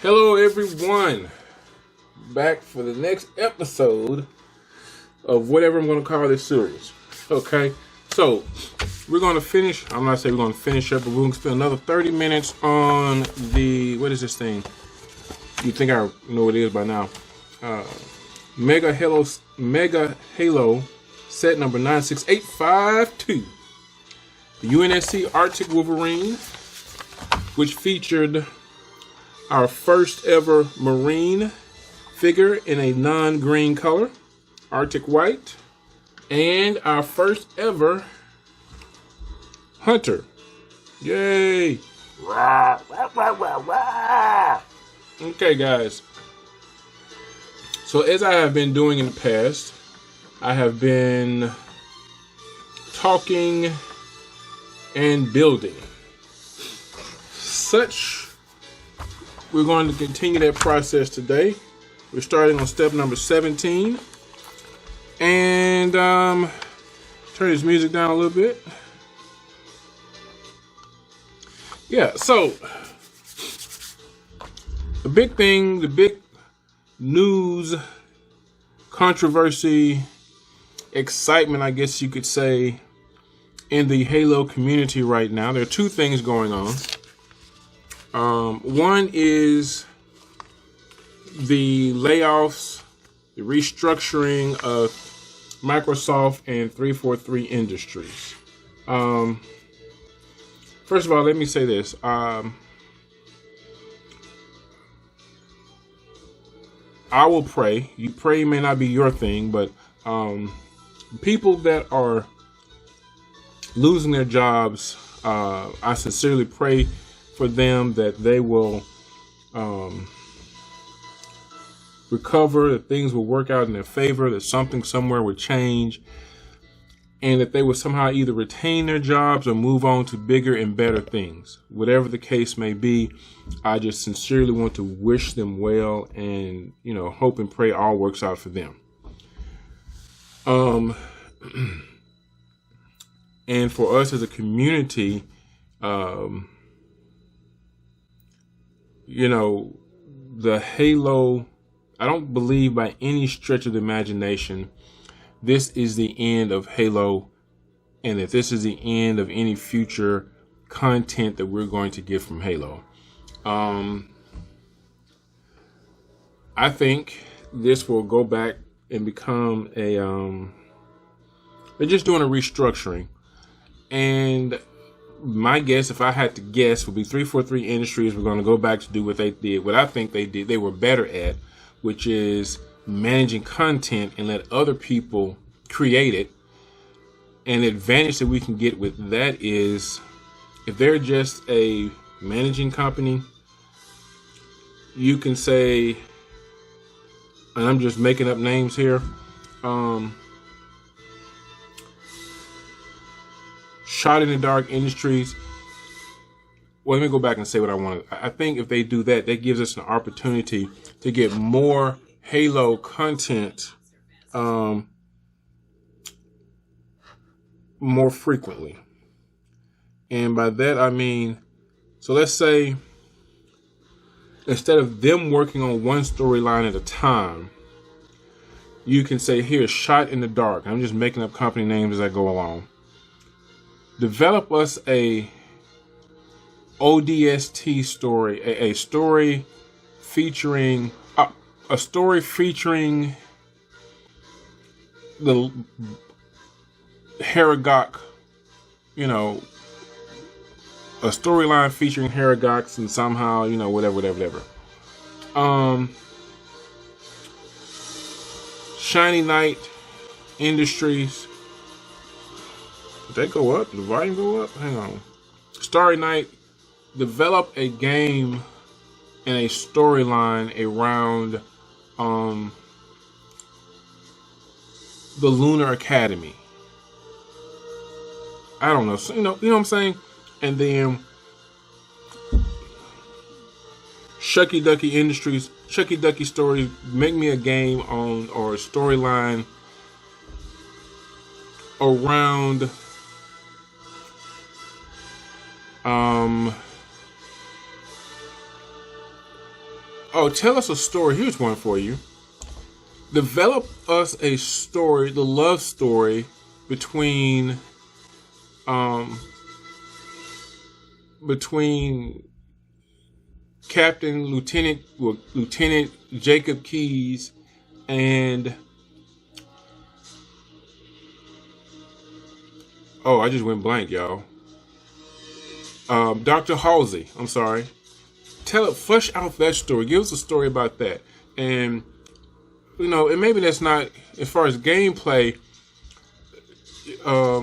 Hello, everyone. Back for the next episode of whatever I'm going to call this series. Okay, so we're going to finish. I'm not saying we're going to finish up, but we're going to spend another 30 minutes on the what is this thing? You think I know what it is by now? Mega Halo set number 96852. The UNSC Arctic Wolverine, which featured our first ever Marine figure in a non-green color, Arctic white, and our first ever Hunter. Yay! Okay, guys. So as I have been doing in the past, I have been talking and building. We're going to continue that process today. We're starting on step number 17. And turn this music down a little bit. Yeah, so the big news, controversy, excitement, I guess you could say, in the Halo community right now. There are two things going on. One is the layoffs, the restructuring of Microsoft and 343 Industries. First of all, let me say this. I will pray. You pray may not be your thing, but people that are losing their jobs, I sincerely pray for them that they will recover, that things will work out in their favor, that something somewhere will change, and that they will somehow either retain their jobs or move on to bigger and better things. Whatever the case may be, I just sincerely want to wish them well and, hope and pray all works out for them. And for us as a community, the Halo, I don't believe by any stretch of the imagination this is the end of Halo, and that this is the end of any future content that we're going to get from Halo. I think this will go back and become they're just doing a restructuring. And my guess, if I had to guess, would be 343 Industries. We're going to go back to do what they did, what I think they did, they were better at, which is managing content and let other people create it. And the advantage that we can get with that is if they're just a managing company, you can say, and I'm just making up names here, Shot in the Dark Industries. Well, let me go back and say what I wanted. I think if they do that, that gives us an opportunity to get more Halo content more frequently. And by that, I mean, so let's say instead of them working on one storyline at a time, you can say, here's Shot in the Dark. I'm just making up company names as I go along. Develop us a ODST story, a story featuring the Haragok, a storyline featuring Haragoks and somehow, whatever. Shiny Knight Industries. Did they go up? Did the volume go up? Hang on. Starry Night, develop a game and a storyline around the Lunar Academy. I don't know. So, you know what I'm saying? And then Shucky Ducky Industries, Shucky Ducky Stories, make me a game on or a storyline around Oh, tell us a story. Here's one for you. Develop us a story, the love story between between Lieutenant Jacob Keyes and I just went blank, y'all. Dr. Halsey. I'm sorry. Flesh out that story. Give us a story about that. And and maybe that's not, as far as gameplay,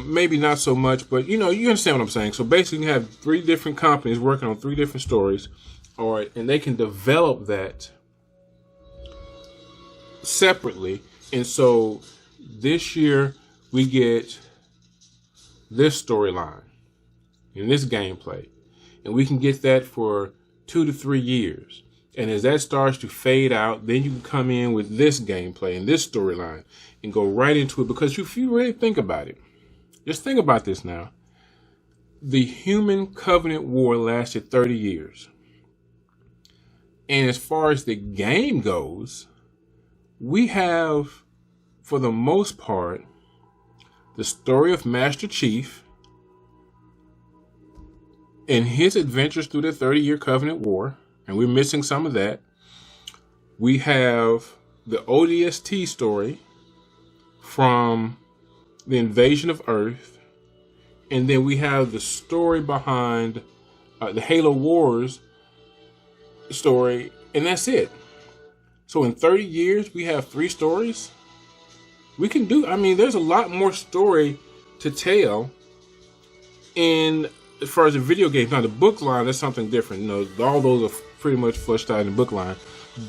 maybe not so much, but you understand what I'm saying. So basically, you have 3 different companies working on 3 different stories, and they can develop that separately. And so this year we get this storyline and this gameplay, and we can get that for 2 to 3 years. And as that starts to fade out, then you can come in with this gameplay and this storyline and go right into it. Because if you really think about it, just think about this now. The Human Covenant War lasted 30 years. And as far as the game goes, we have, for the most part, the story of Master Chief and his adventures through the 30-year Covenant War. And we're missing some of that. We have the ODST story from the invasion of Earth. And then we have the story behind the Halo Wars story. And that's it. So in 30 years, we have 3 stories. We can there's a lot more story to tell in, as far as the video games. Now, the book line, that's something different. All those are pretty much fleshed out in the book line.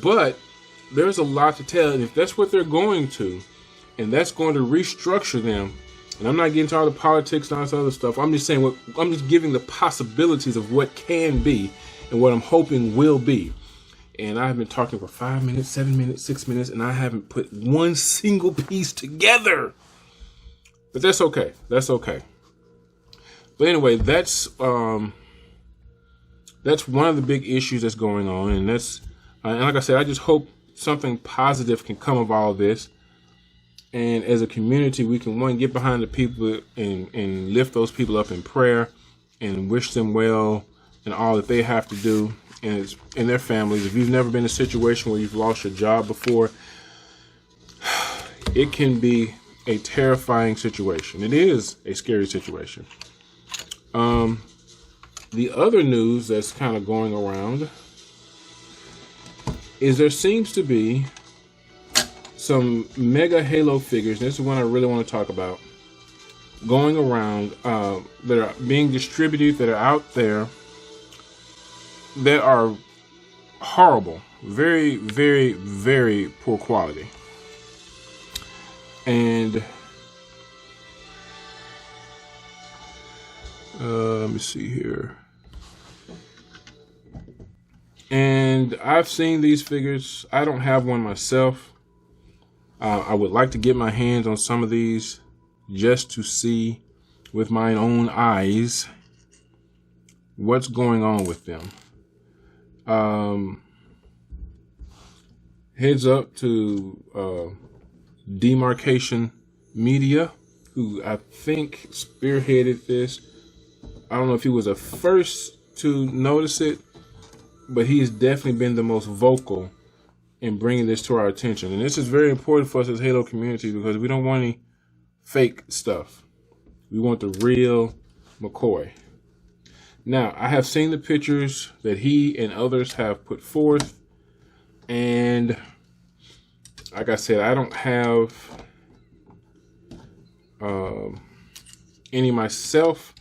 But there's a lot to tell. And if that's what they're going to, and that's going to restructure them, and I'm not getting into all the politics and all this other stuff. I'm just saying I'm just giving the possibilities of what can be and what I'm hoping will be. And I've been talking for 5 minutes, 7 minutes, 6 minutes, and I haven't put one single piece together. But that's okay. That's okay. But anyway, that's one of the big issues that's going on, and and like I said, I just hope something positive can come of all of this. And as a community, we can get behind the people and lift those people up in prayer and wish them well and all that they have to do and their families. If you've never been in a situation where you've lost your job before, it can be a terrifying situation. It is a scary situation. The other news that's kind of going around is there seems to be some mega Halo figures. This is one I really want to talk about. Going around that are being distributed, that are out there, that are horrible, very, very, very poor quality. And let me see here. And I've seen these figures. I don't have one myself. I would like to get my hands on some of these just to see with my own eyes what's going on with them. Heads up to Demarcation Media, who I think spearheaded this. I don't know if he was the first to notice it, but he has definitely been the most vocal in bringing this to our attention. And this is very important for us as Halo community because we don't want any fake stuff. We want the real McCoy. Now, I have seen the pictures that he and others have put forth. And like I said, I don't have any myself,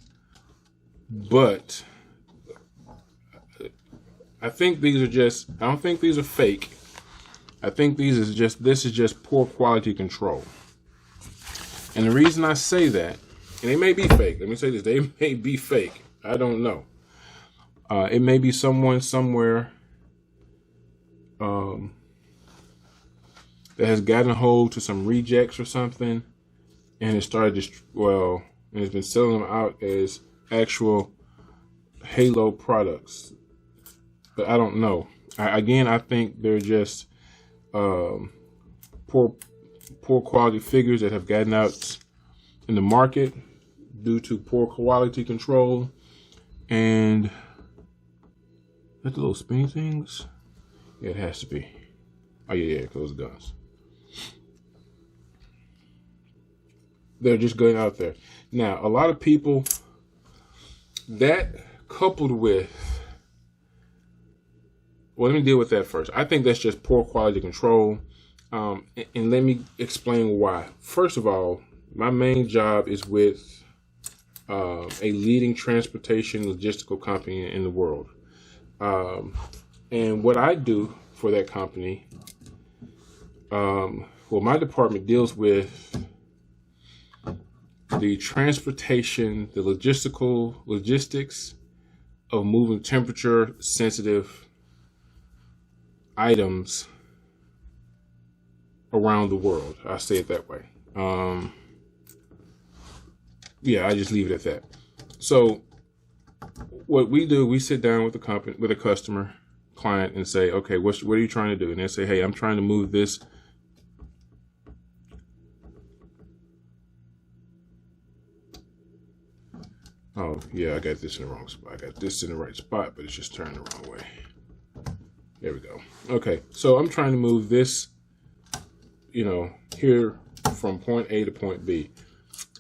but I think these are just, I don't think these are fake. I think this is just poor quality control. And the reason I say that, and they may be fake, let me say this, they may be fake. I don't know. It may be someone somewhere that has gotten a hold to some rejects or something and has started and has been selling them out as actual Halo products. But I don't know. I think they're just poor quality figures that have gotten out in the market due to poor quality control. And that the little spinny things? Yeah, it has to be. Oh yeah, those guns. They're just going out there. Now, a lot of people, that coupled with, well, let me deal with that first. I think that's just poor quality control. And let me explain why. First of all, my main job is with a leading transportation logistical company in the world. And what I do for that company, well, my department deals with the transportation, the logistics of moving temperature sensitive items around the world. I say it that way. Yeah, I just leave it at that. So what we do, we sit down with the company, with a customer, client, and say, okay, what are you trying to do? And they say, hey, I'm trying to move this. Oh, yeah, I got this in the wrong spot. I got this in the right spot, but it's just turned the wrong way. There we go. Okay, so I'm trying to move this, here from point A to point B.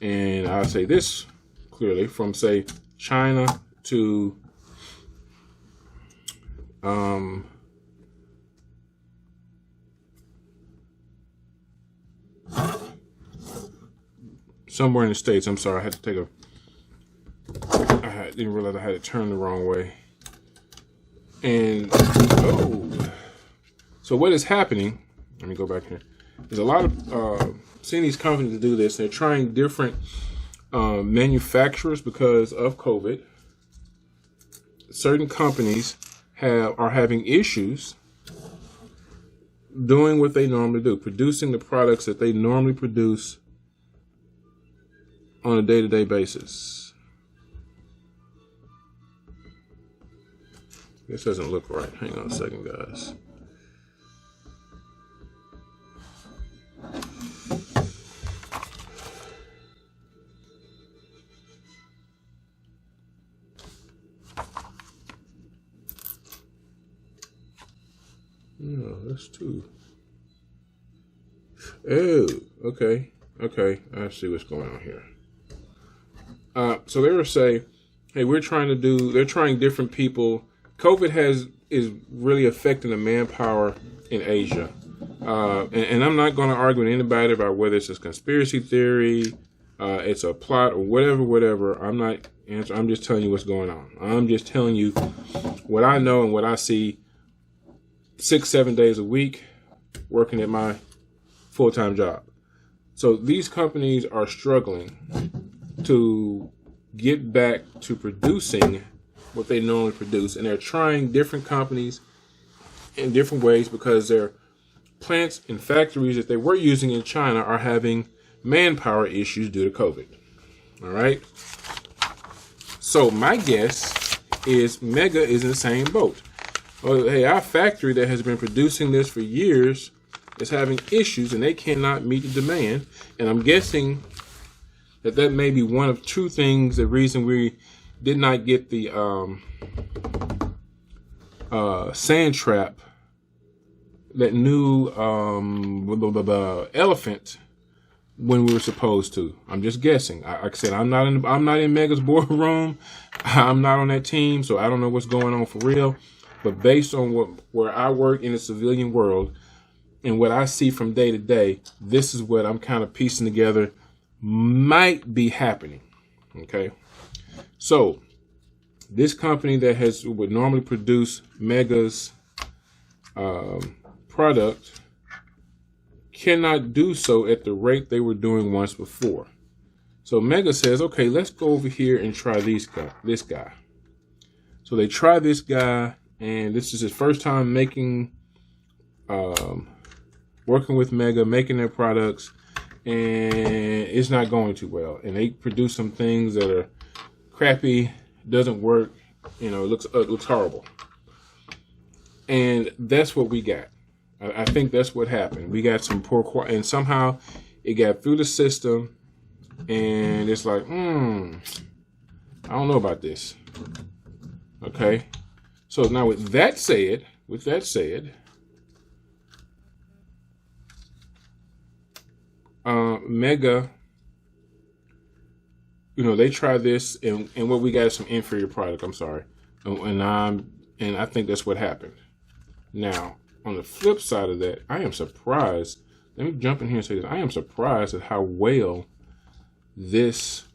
And I'll say this clearly, from, say, China to somewhere in the States. I'm sorry, I had to take didn't realize I had it turned the wrong way. And so what is happening, let me go back here. There's a lot of seeing these companies do this. They're trying different manufacturers because of COVID. Certain companies are having issues doing what they normally do, producing the products that they normally produce on a day-to-day basis. This doesn't look right. Hang on a second, guys. No, that's two. Oh, okay. I see what's going on here. So they were saying, hey, they're trying different people. COVID is really affecting the manpower in Asia. And I'm not going to argue with anybody about whether it's a conspiracy theory, it's a plot, or whatever. I'm just telling you what's going on. I'm just telling you what I know and what I see 6-7 days a week working at my full-time job. So these companies are struggling to get back to producing what they normally produce, and they're trying different companies in different ways because their plants and factories that they were using in China are having manpower issues due to COVID. All right. So my guess is Mega is in the same boat. Oh, hey, our factory that has been producing this for years is having issues and they cannot meet the demand. And I'm guessing that may be one of two things, the reason we did not get the sand trap, that new elephant, when we were supposed to. I'm just guessing. Like I said, I'm not in Mega's boardroom. I'm not on that team, so I don't know what's going on for real. But based on where I work in the civilian world and what I see from day to day, this is what I'm kind of piecing together might be happening. Okay. So this company that would normally produce Mega's product cannot do so at the rate they were doing once before. So Mega says, okay, let's go over here and try this guy. So they try this guy, and this is his first time working with Mega, making their products, and it's not going too well. And they produce some things that are crappy, doesn't work, it looks horrible. And that's what we got. I think that's what happened. We got some poor quality, and somehow it got through the system, and it's like, I don't know about this. Okay. So now with that said, Mega, they try this, and what we got is some inferior product. I'm sorry, and I think that's what happened. Now, on the flip side of that, I am surprised. Let me jump in here and say this. I am surprised at how well this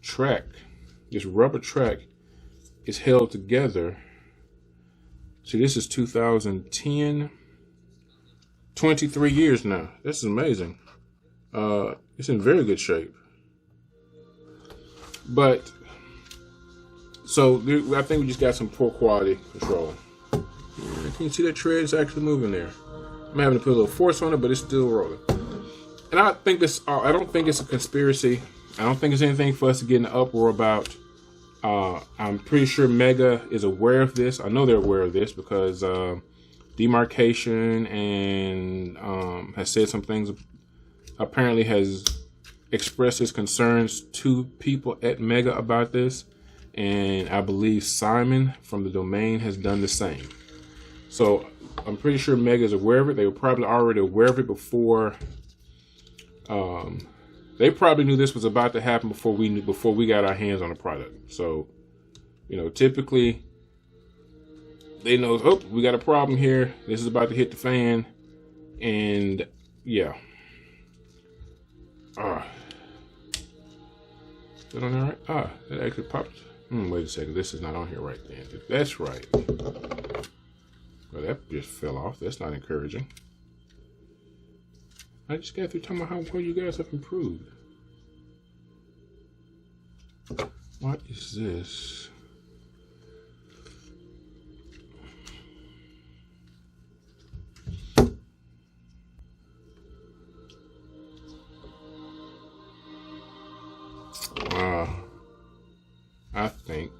rubber track, is held together. See, this is 2010, 23 years now. This is amazing. It's in very good shape. But, so I think we just got some poor quality control. Yeah, can you see that tread? It's actually moving there. I'm having to put a little force on it, but it's still rolling. And I don't think it's a conspiracy. I don't think it's anything for us to get in an uproar about. I'm pretty sure Mega is aware of this. I know they're aware of this because Demarcation and has said some things. Apparently has expressed his concerns to people at Mega about this. And I believe Simon from the domain has done the same. So I'm pretty sure Mega is aware of it. They were probably already aware of it before. They probably knew this was about to happen before we got our hands on the product. So, typically they know, oh, we got a problem here. This is about to hit the fan, and yeah. Is that on there right? That actually popped. Wait a second. This is not on here right then. That's right. Well, that just fell off. That's not encouraging. I just got through talking about how well you guys have improved. What is this? I think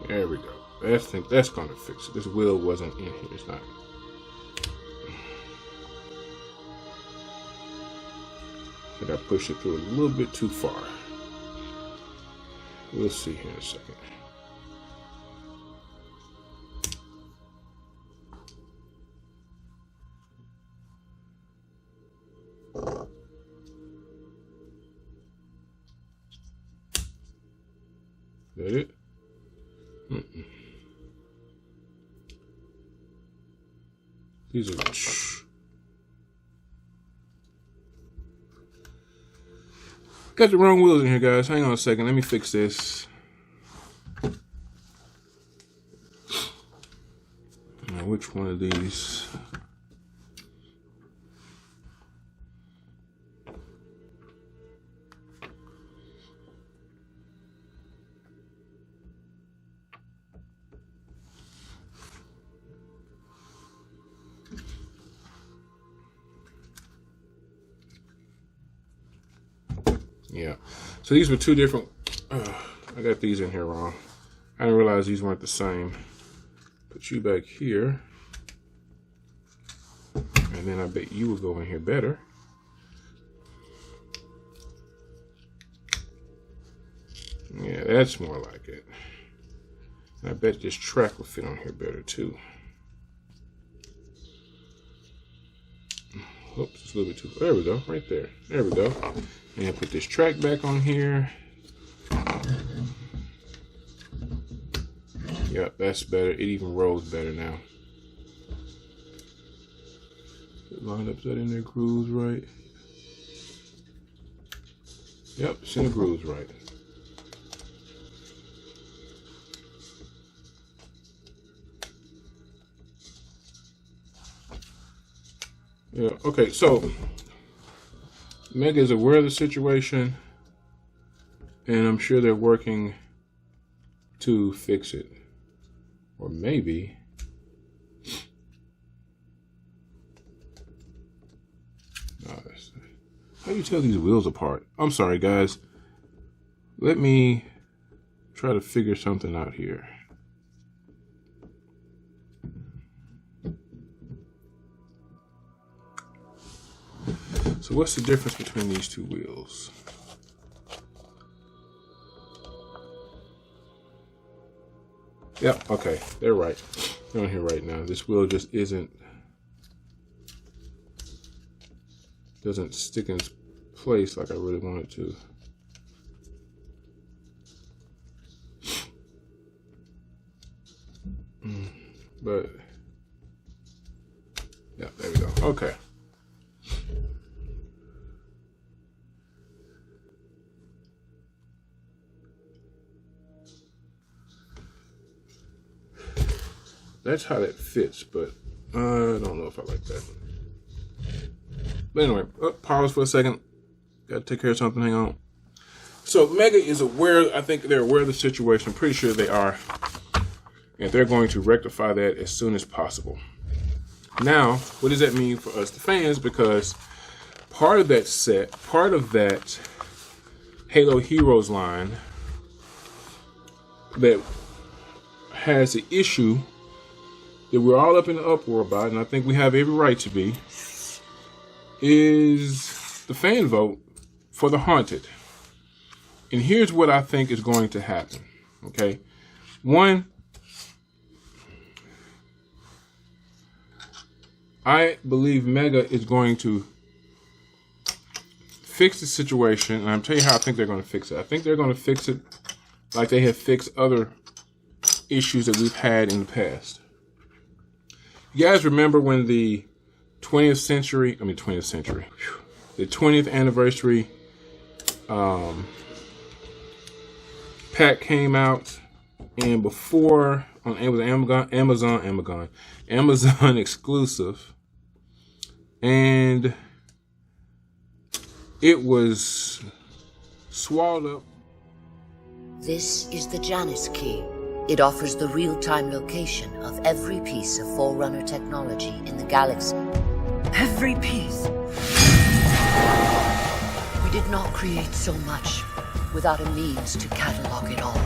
there we go. I think that's going to fix it. This wheel wasn't in here. It's not. I think I pushed it through a little bit too far. We'll see here in a second. Is that it? These are. Got the wrong wheels in here, guys. Hang on a second. Let me fix this. Now, which one of these? Yeah, so these were two different. I got these in here wrong. I didn't realize these weren't the same. Put you back here, and then I bet you will go in here better. Yeah, that's more like it. And I bet this track will fit on here better too. Oops, it's a little bit too. There we go, right there. There we go. And put this track back on here. Yep, that's better. It even rolls better now. Line up that in there, grooves right. Yep, it's in the grooves right. Yeah, okay, so Mega is aware of the situation, and I'm sure they're working to fix it. Or maybe... How do you tell these wheels apart? I'm sorry, guys. Let me try to figure something out here. So what's the difference between these two wheels? Yep, okay, they're right. They're on here right now. This wheel just doesn't stick in place like I really want it to. But yeah, there we go. Okay. That's how that fits, but I don't know if I like that. But anyway, pause for a second. Gotta take care of something, hang on. So Mega is aware, I think they're aware of the situation. I'm pretty sure they are. And they're going to rectify that as soon as possible. Now, what does that mean for us, the fans? Because part of that set, part of that Halo Heroes line that has the issue that we're all up in the uproar about, and I think we have every right to be, is the fan vote for the Haunted. And here's what I think is going to happen. Okay. One, I believe Mega is going to fix the situation, and I'm telling you how I think they're going to fix it. I think they're going to fix it like they have fixed other issues that we've had in the past. You guys remember when the 20th anniversary pack came out, and before on Amazon exclusive, and it was swallowed up. This is the Janus key. It offers the real-time location of every piece of Forerunner technology in the galaxy. Every piece. We did not create so much without a means to catalog it all.